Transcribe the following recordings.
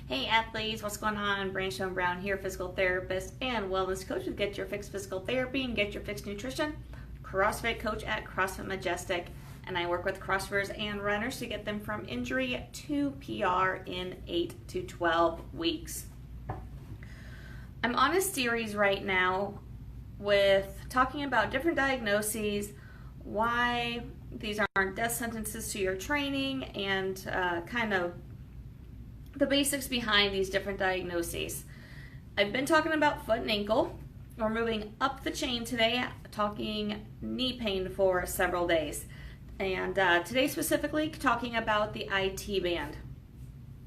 Hey athletes, what's going on? Branstone Brown here, physical therapist and wellness coach with Get Your Fix Physical Therapy and Get Your Fix Nutrition, CrossFit coach at CrossFit Majestic, and I work with CrossFitters and runners to get them from injury to PR in 8 to 12 weeks. I'm on a series right now with talking about different diagnoses, why these aren't death sentences to your training, and kind of the basics behind these different diagnoses. I've been talking about foot and ankle. We're moving up the chain today, talking knee pain for several days. And today specifically, talking about the IT band.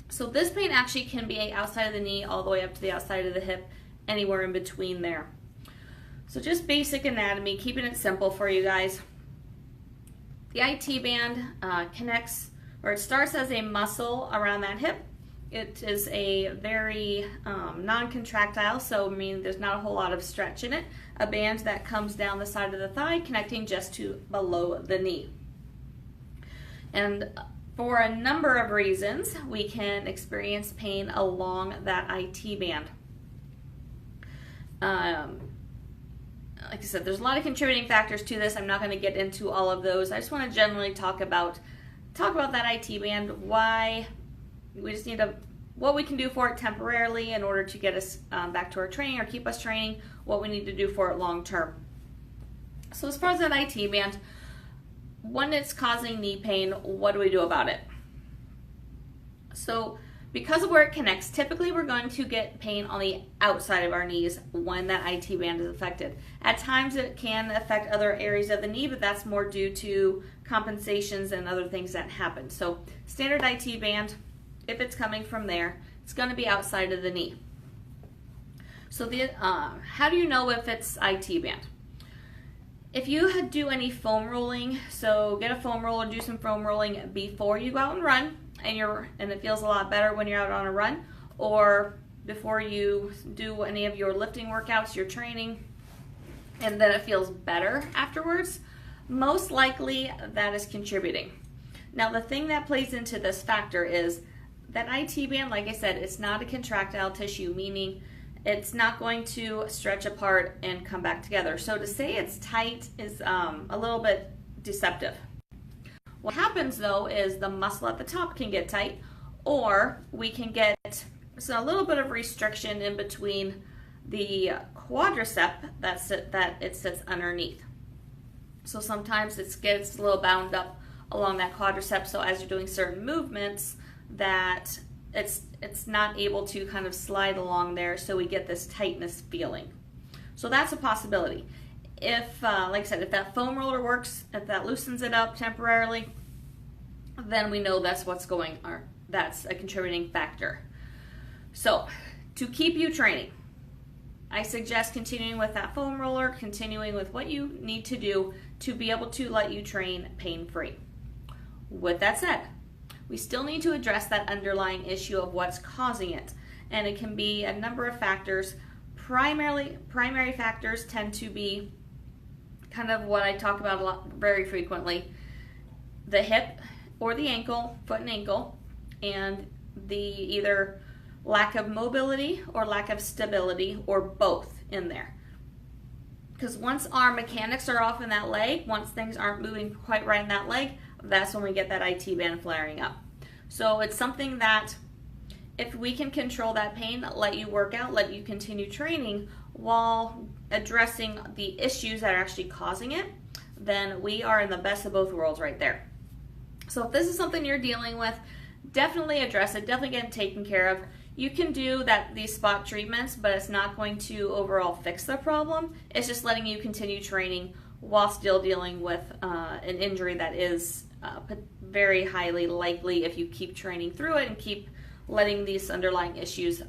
So this pain actually can be outside of the knee all the way up to the outside of the hip, anywhere in between there. So just basic anatomy, keeping it simple for you guys. The IT band connects, or it starts as a muscle around that hip. It is a very non-contractile, so there's not a whole lot of stretch in it. A band that comes down the side of the thigh, connecting just to below the knee. And for a number of reasons, we can experience pain along that IT band. Like I said, there's a lot of contributing factors to this. I'm not going to get into all of those. I just want to generally talk about that IT band, why we just need what we can do for it temporarily in order to get us back to our training or keep us training, what we need to do for it long term. So as far as that IT band, when it's causing knee pain, what do we do about it? So because of where it connects, typically we're going to get pain on the outside of our knees when that IT band is affected. At times it can affect other areas of the knee, but that's more due to compensations and other things that happen. So standard IT band, if it's coming from there, it's going to be outside of the knee. So how do you know if it's IT band? If you do any foam rolling, so get a foam roller, do some foam rolling before you go out and run, and it feels a lot better when you're out on a run, or before you do any of your lifting workouts, your training, and then it feels better afterwards, most likely that is contributing. Now the thing that plays into this factor is that IT band, like I said, it's not a contractile tissue, meaning it's not going to stretch apart and come back together. So to say it's tight is a little bit deceptive. What happens though is the muscle at the top can get tight, or we can get a little bit of restriction in between the quadricep that it sits underneath. So sometimes it gets a little bound up along that quadricep, so as you're doing certain movements that it's not able to kind of slide along there, so we get this tightness feeling. So that's a possibility. If, like I said, if that foam roller works, if that loosens it up temporarily, then we know that's that's a contributing factor. So to keep you training, I suggest continuing with that foam roller, continuing with what you need to do to be able to let you train pain-free. With that said, we still need to address that underlying issue of what's causing it. And it can be a number of factors. Primary factors tend to be kind of what I talk about very frequently: the hip or the ankle, foot and ankle, and the either lack of mobility or lack of stability, or both in there. Because once our mechanics are off in that leg, once things aren't moving quite right in that leg, that's when we get that IT band flaring up. So it's something that if we can control that pain, let you work out, let you continue training while addressing the issues that are actually causing it, then we are in the best of both worlds right there. So if this is something you're dealing with, definitely address it, definitely get it taken care of. You can do these spot treatments, but it's not going to overall fix the problem. It's just letting you continue training while still dealing with an injury that is very highly likely if you keep training through it and keep letting these underlying issues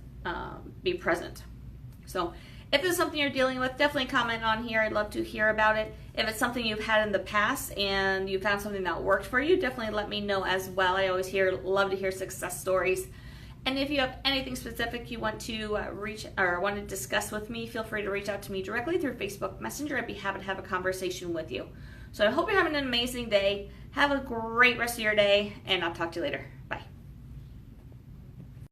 be present. So if it's something you're dealing with, definitely comment on here. I'd love to hear about it. If it's something you've had in the past and you found something that worked for you, definitely let me know as well. I always love to hear success stories. And if you have anything specific you want to want to discuss with me, feel free to reach out to me directly through Facebook Messenger. I'd be happy to have a conversation with you. So I hope you're having an amazing day. Have a great rest of your day, and I'll talk to you later.